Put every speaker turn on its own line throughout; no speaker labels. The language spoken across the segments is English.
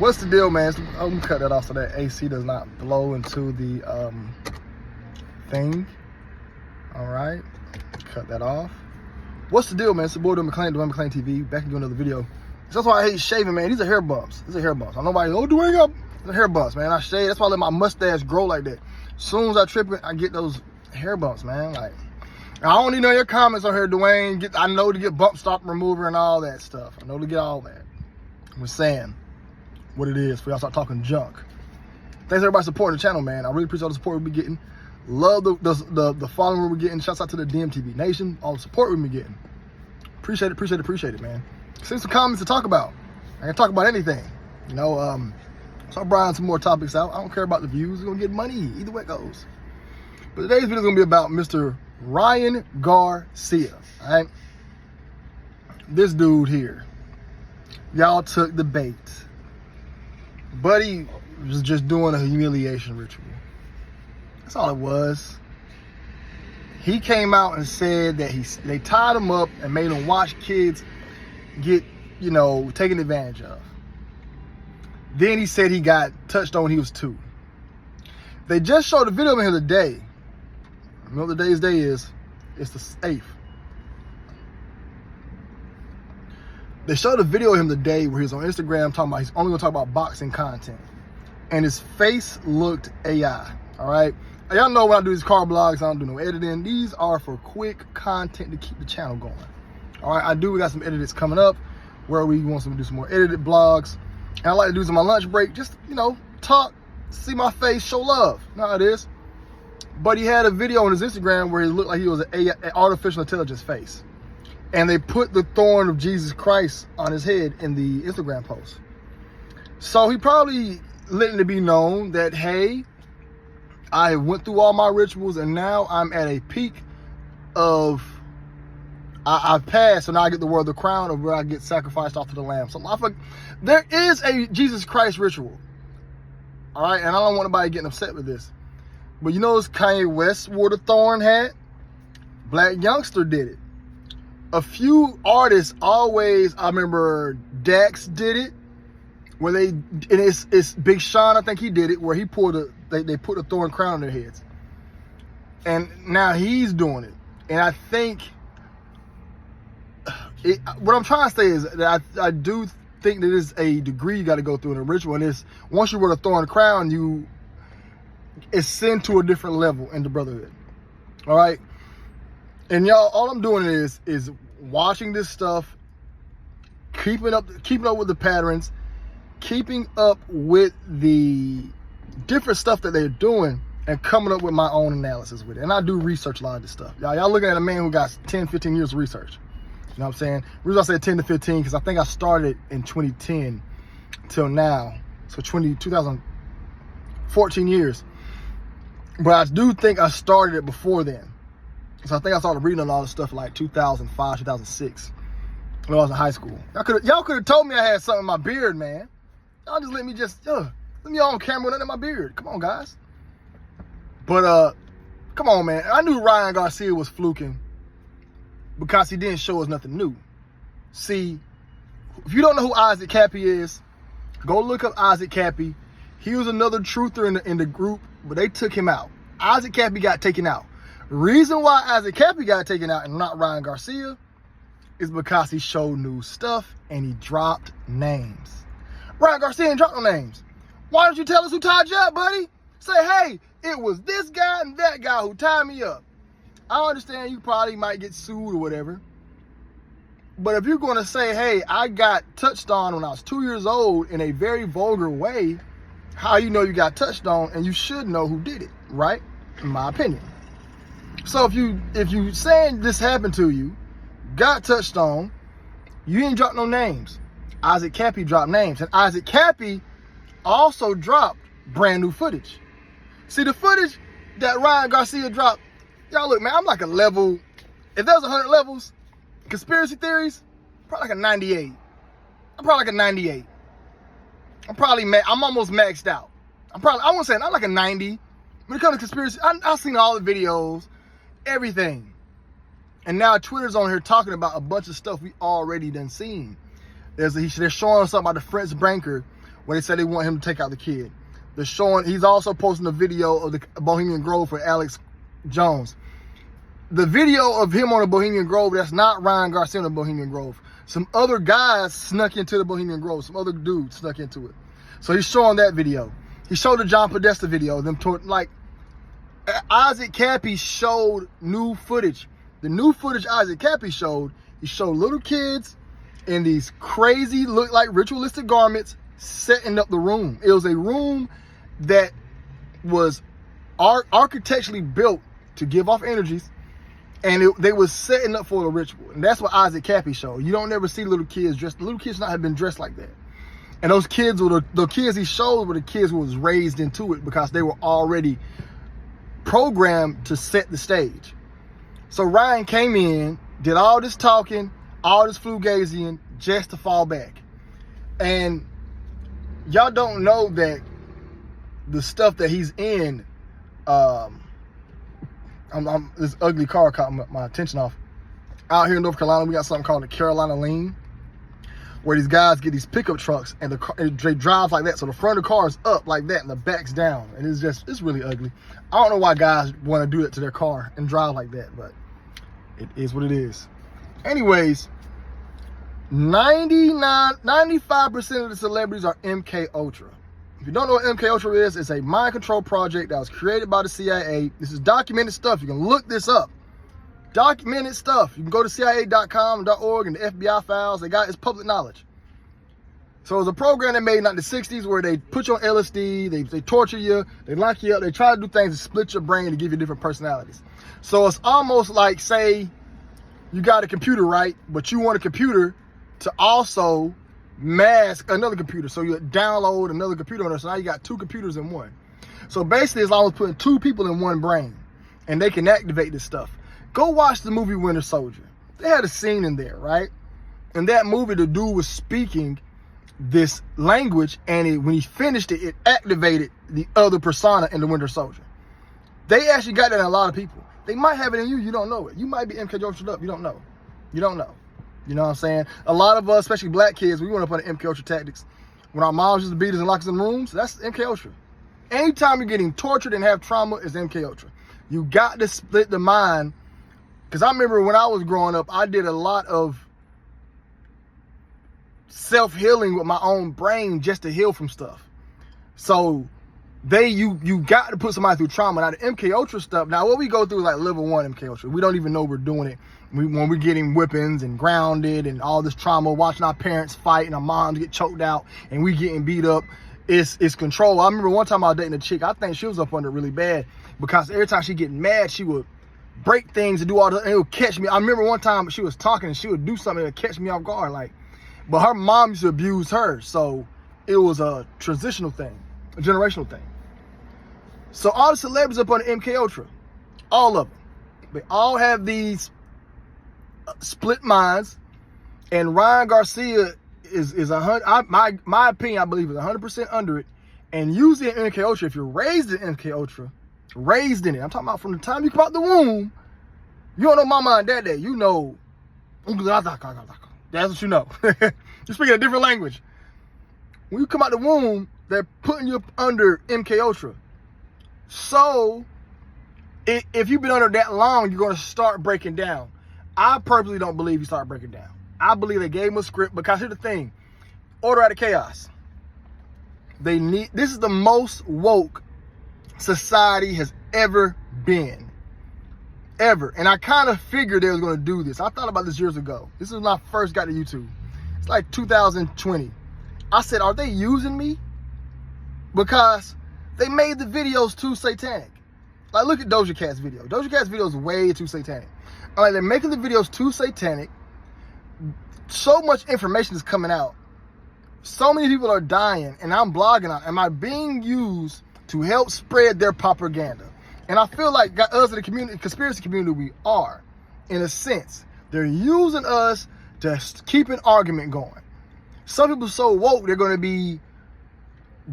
What's the deal, man? I'm gonna cut that off so that AC does not blow into the thing. All right, cut that off. What's the deal, man? It's the boy Dwayne McClain TV, back to do another video. That's why I hate shaving, man. These are hair bumps. These are hair bumps. I know nobody, Dwayne up. The hair bumps, man. I shave. That's why I let my mustache grow like that. As soon as I trip it, I get those hair bumps, man. Like, I don't need none of your comments on here, Dwayne. I know to get bump stop remover and all that stuff. I know to get all that. I'm just saying what it is for y'all start talking junk. Thanks everybody supporting the channel, man. I really appreciate all the support we've been getting. Love the following we're getting. Shouts out to the DMTV Nation. All the support we've been getting. Appreciate it, man. Send some comments to talk about. I can talk about anything. You know, so I'll bring some more topics out. I don't care about the views. We're going to get money either way it goes. But today's video is going to be about Mr. Ryan Garcia. All right? This dude here. Y'all took the bait. Buddy was just doing a humiliation ritual. That's all it was. He came out and said that they tied him up and made him watch kids get, you know, taken advantage of. Then he said he got touched on when he was 2. They just showed a video of him today. You know what today's day is? It's the 8th. They showed a video of him today where he's on Instagram talking about he's only gonna talk about boxing content. And his face looked AI, all right? Y'all know when I do these car blogs, I don't do no editing. These are for quick content to keep the channel going. All right, we got some edits coming up where we want to do some more edited blogs. And I like to do some on my lunch break, just, you know, talk, see my face, show love. You know how it is. But he had a video on his Instagram where he looked like he was an artificial intelligence face. And they put the thorn of Jesus Christ on his head in the Instagram post. So he probably letting it be known that, hey, I went through all my rituals and now I'm at a peak of, I've passed, so now I get the word, the crown of where I get sacrificed off to the lamb. So there is a Jesus Christ ritual. All right, and I don't want anybody getting upset with this. But you notice Kanye West wore the thorn hat. Black Youngster did it. A few artists always, I remember Dax did it. Where it's Big Sean, I think he did it, where he pulled they put a thorn crown on their heads. And now he's doing it. And I think, what I'm trying to say is that I do think that there's a degree you got to go through in a ritual. And it's, once you wear a thorn crown, you ascend to a different level in the brotherhood. All right? And y'all, all I'm doing is watching this stuff, keeping up with the patterns, keeping up with the different stuff that they're doing and coming up with my own analysis with it. And I do research a lot of this stuff. Y'all looking at a man who got 10, 15 years of research. You know what I'm saying? The reason I said 10 to 15, because I think I started in 2010 till now. So 2014 years. But I do think I started it before then. So I think I started reading a lot of stuff like 2005, 2006 when I was in high school. Y'all could have told me I had something in my beard, man. Y'all just let me on camera with nothing in my beard. Come on, guys. But, come on, man. I knew Ryan Garcia was fluking because he didn't show us nothing new. See, if you don't know who Isaac Cappy is, go look up Isaac Cappy. He was another truther in the group, but they took him out. Isaac Cappy got taken out. Reason why Isaac Cappy got taken out and not Ryan Garcia is because he showed new stuff and he dropped names. Ryan Garcia ain't dropped no names. Why don't you tell us who tied you up, buddy? Say, hey, it was this guy and that guy who tied me up. I understand you probably might get sued or whatever. But if you're going to say, hey, I got touched on when I was 2 years old in a very vulgar way, how you know you got touched on, and you should know who did it, right? In my opinion. So if you saying this happened to you, got touched on, you didn't drop no names. Isaac Cappy dropped names. And Isaac Cappy also dropped brand new footage. See, the footage that Ryan Garcia dropped, y'all look, man, I'm like a level, if there's 100 levels, conspiracy theories, probably like a 98. I'm probably like a 98. I'm almost maxed out. I won't say, I'm like a 90. When it comes to conspiracy, I've seen all the videos, everything. And now Twitter's on here talking about a bunch of stuff we already done seen. They're showing us something about the French banker where they said they want him to take out the kid. They're showing, he's also posting a video of the Bohemian Grove for Alex Jones. The video of him on the Bohemian Grove, that's not Ryan Garcia on the Bohemian Grove. Some other guys snuck into the Bohemian Grove. Some other dudes snuck into it. So he's showing that video. He showed the John Podesta video. Isaac Cappy showed new footage. The new footage Isaac Cappy showed, he showed little kids in these crazy, look like ritualistic garments, setting up the room. It was a room that was architecturally built to give off energies, and they was setting up for the ritual. And that's what Isaac Cappy showed. You don't never see little kids dressed. Little kids not have been dressed like that. And those kids were the kids he showed were the kids who was raised into it because they were already programmed to set the stage. So Ryan came in, did all this talking, all this flugazing, just to fall back. And y'all don't know that the stuff that he's in, this ugly car caught my attention off. Out here in North Carolina, we got something called the Carolina Lean, where these guys get these pickup trucks and they drive like that. So the front of the car is up like that and the back's down. And it's really ugly. I don't know why guys want to do it to their car and drive like that, but it is what it is. Anyways, 95% of the celebrities are MK Ultra. If you don't know what MK Ultra is, it's a mind control project that was created by the CIA. This is documented stuff. You can look this up. Documented stuff. You can go to CIA.com.org and the FBI files. It's public knowledge. So it was a program they made in the 60s where they put you on LSD, they torture you, they lock you up, they try to do things to split your brain to give you different personalities. So it's almost like, say, you got a computer, right? But you want a computer to also mask another computer. So you download another computer on there. So now you got two computers in one. So basically it's almost putting two people in one brain and they can activate this stuff. Go watch the movie Winter Soldier. They had a scene in there, right? In that movie, the dude was speaking this language, and when he finished it, it activated the other persona in the Winter Soldier. They actually got that in a lot of people. They might have it in you. You don't know it. You might be MK Ultra up. You don't know. You don't know. You know what I'm saying? A lot of us, especially black kids, we went up on the MK Ultra tactics. When our moms used to beat us and lock us in rooms, that's MK Ultra. Anytime you're getting tortured and have trauma, it's MK Ultra. You got to split the mind. Because I remember when I was growing up, I did a lot of self-healing with my own brain just to heal from stuff. So you got to put somebody through trauma. Now the MK Ultra stuff, now what we go through is like level 1 MK Ultra. We don't even know we're doing it. When we're getting whippings and grounded and all this trauma, watching our parents fight and our moms get choked out and we getting beat up, it's control. I remember one time I was dating a chick, I think she was up under it really bad because every time she get mad, she would break things and do all that, and it would catch me. I remember one time she was talking and she would do something to catch me off guard, but her mom used to abuse her, so it was a transitional thing, a generational thing. So all the celebrities up on the MK Ultra, all of them, they all have these split minds, and Ryan Garcia is 100. My opinion, I believe, is 100% under it. And using MK Ultra, if you're raised in MK Ultra, raised in it. I'm talking about from the time you come out the womb. You don't know mama and daddy. You know. That's what you know. You're speaking a different language. When you come out the womb, they're putting you under MK Ultra. So, if you've been under that long, you're going to start breaking down. I personally don't believe you start breaking down. I believe they gave him a script because here's the thing. Order out of chaos. This is the most woke society has ever been. Ever. And I kind of figured they was going to do this. I thought about this years ago. This is when I first got to YouTube. It's like 2020. I said, are they using me? Because they made the videos too satanic. Like, look at Doja Cat's video. Doja Cat's video is way too satanic. Like, they're making the videos too satanic. So much information is coming out. So many people are dying, and I'm blogging on. Am I being used to help spread their propaganda? And I feel like us in the community, conspiracy community, we are, in a sense. They're using us to keep an argument going. Some people are so woke, they're going to be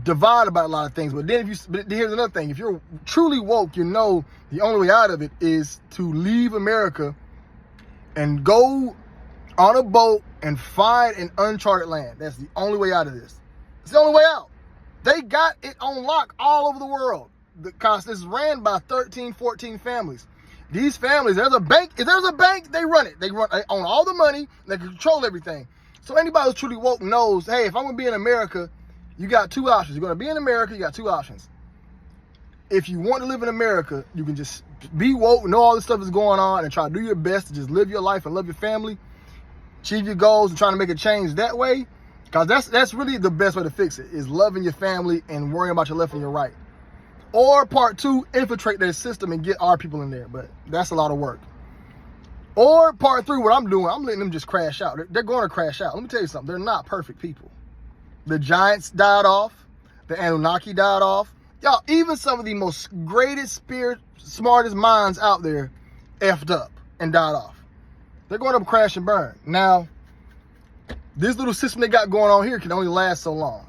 divided about a lot of things. But then here's another thing. If you're truly woke, you know the only way out of it is to leave America and go on a boat and find an uncharted land. That's the only way out of this. It's the only way out. They got it on lock all over the world. Because it's ran by 13, 14 families. These families, there's a bank. If there's a bank, they run it. They own all the money. They control everything. So anybody who's truly woke knows, hey, if I'm going to be in America, you got two options. You're going to be in America, you got two options. If you want to live in America, you can just be woke, know all this stuff is going on, and try to do your best to just live your life and love your family, achieve your goals, and trying to make a change that way. Because that's really the best way to fix it, is loving your family and worrying about your left and your right. Or part two, infiltrate their system and get our people in there. But that's a lot of work. Or part three, what I'm doing, I'm letting them just crash out. They're going to crash out. Let me tell you something. They're not perfect people. The giants died off. The Anunnaki died off. Y'all, even some of the most greatest, smartest minds out there effed up and died off. They're going to crash and burn. Now, this little system they got going on here can only last so long.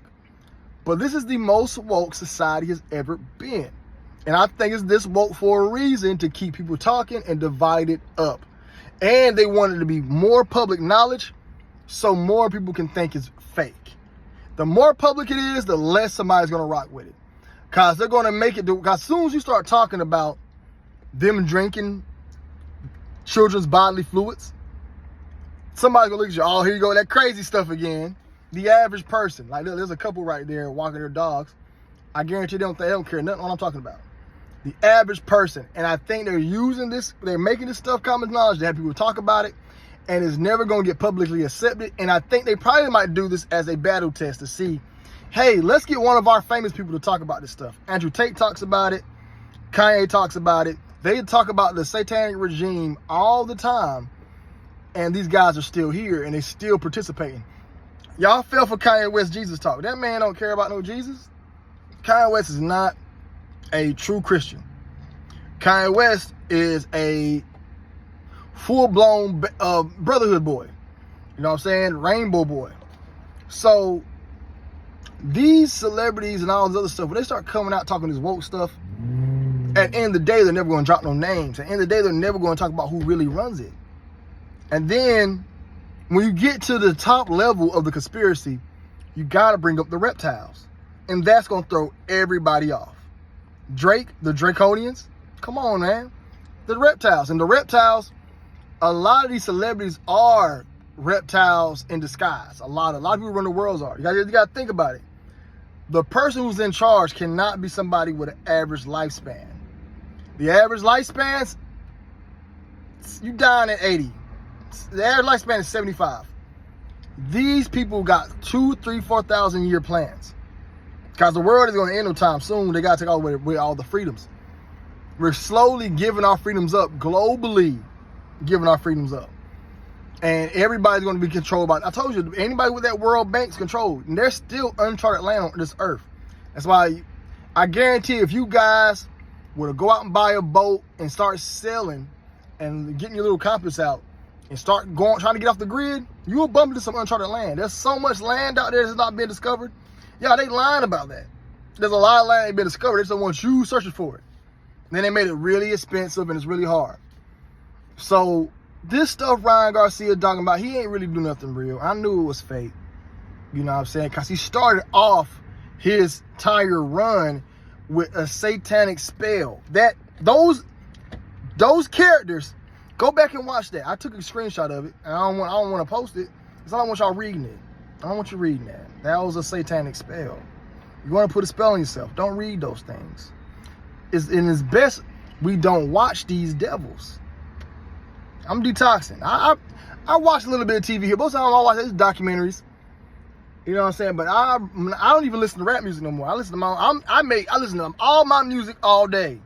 But this is the most woke society has ever been. And I think it's this woke for a reason, to keep people talking and divide it up. And they want it to be more public knowledge so more people can think it's fake. The more public it is, the less somebody's going to rock with it. Because they're going to make it, because as soon as you start talking about them drinking children's bodily fluids, somebody's going to look at you, oh, here you go, that crazy stuff again. The average person, like there's a couple right there walking their dogs. I guarantee they don't care nothing what I'm talking about. The average person. And I think they're using this, they're making this stuff common knowledge to have people talk about it, and it's never going to get publicly accepted. And I think they probably might do this as a battle test to see, hey, let's get one of our famous people to talk about this stuff. Andrew Tate talks about it. Kanye talks about it. They talk about the satanic regime all the time. And these guys are still here and they're still participating. Y'all fell for Kanye West Jesus talk. That man don't care about no Jesus. Kanye West is not a true Christian. Kanye West is a full-blown brotherhood boy. You know what I'm saying? Rainbow boy. So these celebrities and all this other stuff, when they start coming out talking this woke stuff, at the end of the day, they're never going to drop no names. At the end of the day, they're never going to talk about who really runs it. And then when you get to the top level of the conspiracy, you got to bring up the reptiles. And that's going to throw everybody off. Drake, the Draconians, come on, man. The reptiles. And the reptiles, a lot of these celebrities are reptiles in disguise. A lot of people run the worlds are. You got to think about it. The person who's in charge cannot be somebody with an average lifespan. The average lifespan, you dying at 80. The average lifespan is 75. These people got 2,000, 3,000, 4,000 year plans. Because the world is going to end no time soon. They got to take away all the freedoms. We're slowly giving our freedoms up, globally giving our freedoms up. And everybody's going to be controlled by, I told you, anybody with that World Bank's controlled. And there's still uncharted land on this earth. That's why I guarantee if you guys were to go out and buy a boat and start selling and getting your little compass out, and start trying to get off the grid, you will bump into some uncharted land. There's so much land out there that's not been discovered. Yeah, they lying about that. There's a lot of land that ain't been discovered. They just don't want you searching for it. And then they made it really expensive and it's really hard. So this stuff Ryan Garcia talking about, he ain't really do nothing real. I knew it was fake. You know what I'm saying? Because he started off his entire run with a satanic spell. Those characters, go back and watch that. I took a screenshot of it, and I don't want to post it, because I don't want y'all reading it. I don't want you reading that. That was a satanic spell. You want to put a spell on yourself. Don't read those things. It's best we don't watch these devils. I'm detoxing. I watch a little bit of TV here. Most of the time I watch these documentaries. You know what I'm saying? But I don't even listen to rap music no more. I listen to I listen to all my music all day.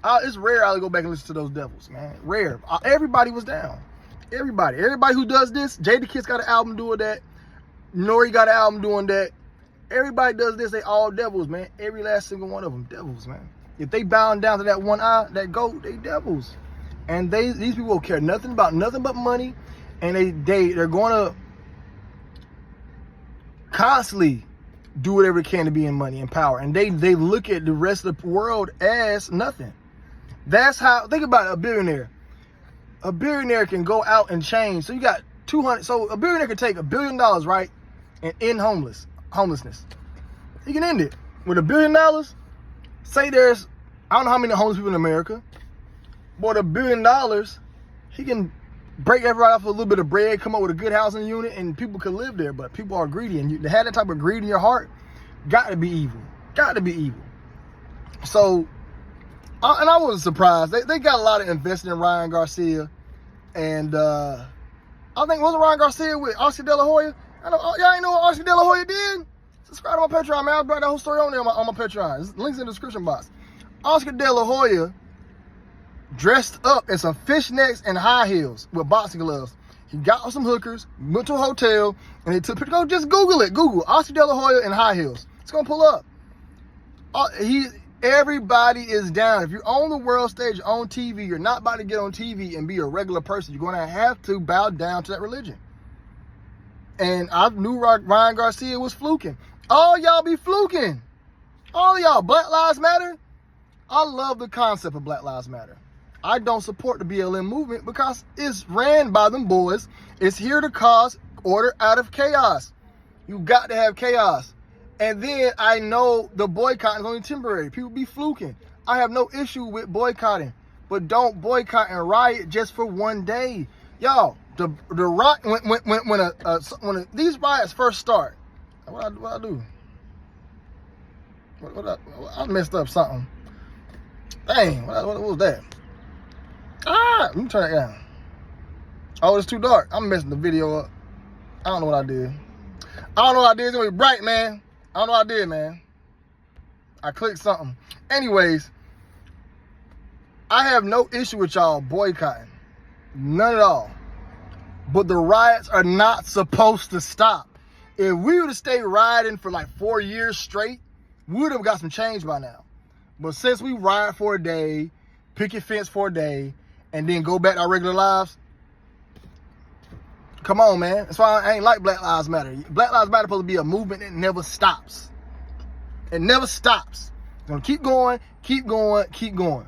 It's rare I go back and listen to those devils, man. Rare. Everybody was down. Everybody who does this, Jadakiss got an album doing that. Nori got an album doing that. Everybody does this. They all devils, man. Every last single one of them devils, man. If they bound down to that one eye, that goat, they devils. And these people care nothing about nothing but money, and they're going to constantly do whatever they can to be in money and power. And they look at the rest of the world as nothing. That's how, think about it, a billionaire. A billionaire can go out and change. So you got 200, so a billionaire can take $1 billion, right, and end homelessness. He can end it. With $1 billion, say there's, I don't know how many homeless people in America, but $1 billion, he can break everybody off a little bit of bread, come up with a good housing unit, and people can live there. But people are greedy, and to have that type of greed in your heart, got to be evil. Got to be evil. So, and I wasn't surprised. They got a lot of invested in Ryan Garcia, and I think, wasn't Ryan Garcia with Oscar De La Hoya? I know y'all ain't know what Oscar De La Hoya did. Subscribe to my Patreon, man. I brought that whole story on there on my Patreon. There's links in the description box. Oscar De La Hoya dressed up in some fishnets and high heels with boxing gloves. He got with some hookers, went to a hotel, and they took pictures. Go, just Google it. Google Oscar De La Hoya in high heels. It's gonna pull up. Everybody is down. If you're on the world stage, on TV, you're not about to get on TV and be a regular person. You're gonna have to bow down to that religion. And I knew Ryan Garcia was fluking. All y'all be fluking. All y'all. Black Lives Matter. I love the concept of Black Lives Matter. I don't support the BLM movement because it's ran by them boys. It's here to cause order out of chaos. You got to have chaos. And then I know the boycotting is only temporary. People be fluking. I have no issue with boycotting, but don't boycott and riot just for one day. Y'all, the riot when these riots first start, what I do? I messed up something. Dang, what was that? Let me turn that down. Oh, it's too dark. I'm messing the video up. I don't know what I did. It's gonna be bright, man. I don't know what I did, man. I clicked something. Anyways, I have no issue with y'all boycotting. None at all. But the riots are not supposed to stop. If we would have stayed rioting for like 4 years straight, we would have got some change by now. But since we riot for a day, picket fence for a day, and then go back to our regular lives, come on, man. That's why I ain't like Black Lives Matter. Black Lives Matter is supposed to be a movement that never stops. It never stops. It's going to keep going, keep going, keep going.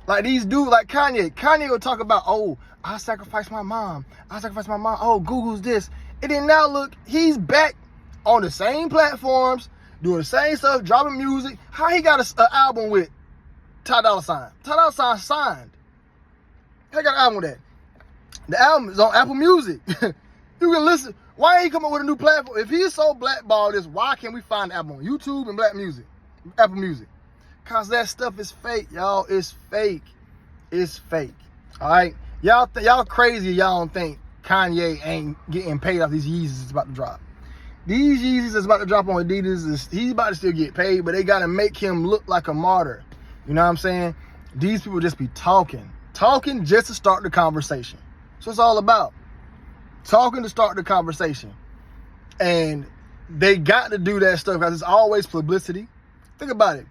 Like these dudes, like Kanye. Kanye will talk about, oh, I sacrificed my mom. Oh, Google's this. And then now look, he's back on the same platforms, doing the same stuff, dropping music. How he got an album with Ty Dolla $ign? Ty Dolla $ign signed. How he got an album with that? The album is on Apple Music. You can listen. Why ain't he come up with a new platform? If he's so blackballed this, why can't we find the album on YouTube and Apple Music? Cause that stuff is fake, y'all. It's fake. It's fake. All right, y'all crazy. Y'all don't think Kanye ain't getting paid off these Yeezys that's about to drop. These Yeezys that's about to drop on Adidas, he's about to still get paid, but they gotta make him look like a martyr. You know what I'm saying? These people just be talking just to start the conversation. That's what it's all about. Talking to start the conversation. And they got to do that stuff because it's always publicity. Think about it.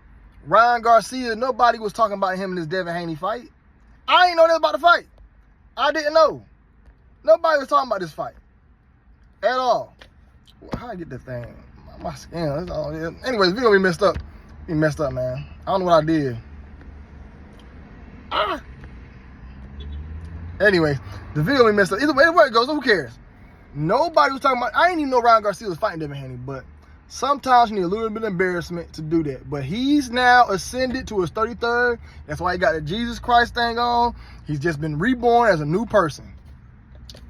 Ryan Garcia, nobody was talking about him in this Devin Haney fight. I ain't know nothing about the fight. I didn't know. Nobody was talking about this fight. At all. How I get this thing? My skin. That's all it is. Anyways, the video be messed up. Be messed up, man. I don't know what I did. Anyway, the video be messed up. Either way it goes, who cares? Nobody was talking about. I didn't even know Ryan Garcia was fighting Devin Haney, but sometimes you need a little bit of embarrassment to do that. But he's now ascended to his 33rd. That's why he got the Jesus Christ thing on. He's just been reborn as a new person.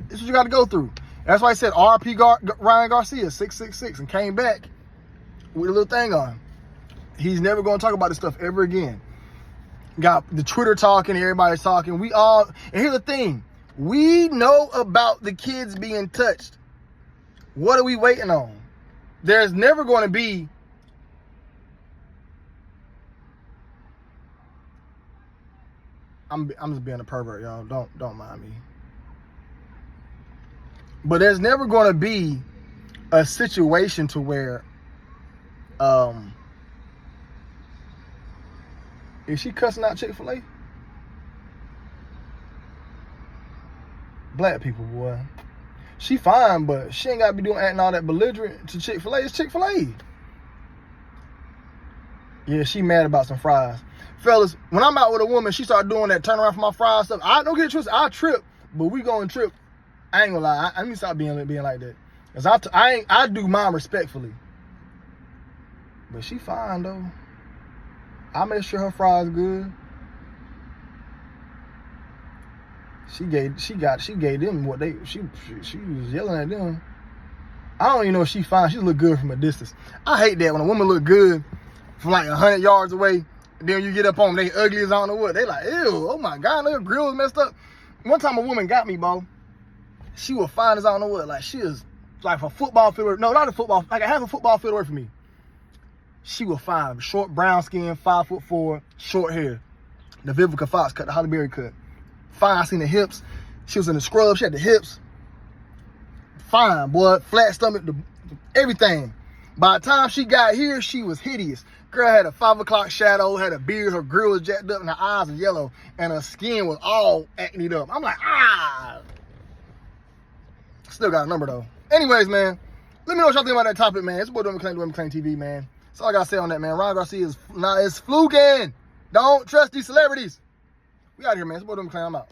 This is what you got to go through. That's why I said RP Ryan Garcia, 666, and came back with a little thing on. He's never going to talk about this stuff ever again. Got the Twitter talking, everybody's talking. And here's the thing. We know about the kids being touched. What are we waiting on? There's never going to be I'm just being a pervert, y'all. Don't mind me. But there's never going to be a situation to where is she cussing out Chick-fil-A? Black people, boy. She fine, but she ain't got to be acting all that belligerent to Chick-fil-A. It's Chick-fil-A. Yeah, she mad about some fries. Fellas, when I'm out with a woman, she start doing that turn around for my fries stuff. I don't get it twisted. I trip, but we going trip. I ain't gonna lie. I need to stop being like that. Cause I do mine respectfully. But she fine though. I made sure her fries good. She gave them what she was yelling at them. I don't even know if she fine. She look good from a distance. I hate that when a woman look good from like 100 yards away. And then you get up on them, they ugly as I don't know what. They like, ew, oh my God, look, her grill is messed up. One time a woman got me, bro. She was fine as I don't know what. Like she is like a football field. No, not a football. Like I have a football field away from me. She was fine. Short brown skin, 5'4", short hair. The Vivica Fox cut, the Holly Berry cut. Fine, I seen the hips. She was in the scrub, she had the hips. Fine, boy, flat stomach, everything. By the time she got here, she was hideous. Girl had a 5 o'clock shadow, had a beard, her grill was jacked up, and her eyes were yellow, and her skin was all acneed up. I'm like, ah. Still got a number though. Anyways, man, let me know what y'all think about that topic, man. It's about Dwayne McClain TV, man. That's all I gotta say on that, man. Ron Garcia is fluking. Don't trust these celebrities. We out here, man. It's about Dwayne McClain. I'm out.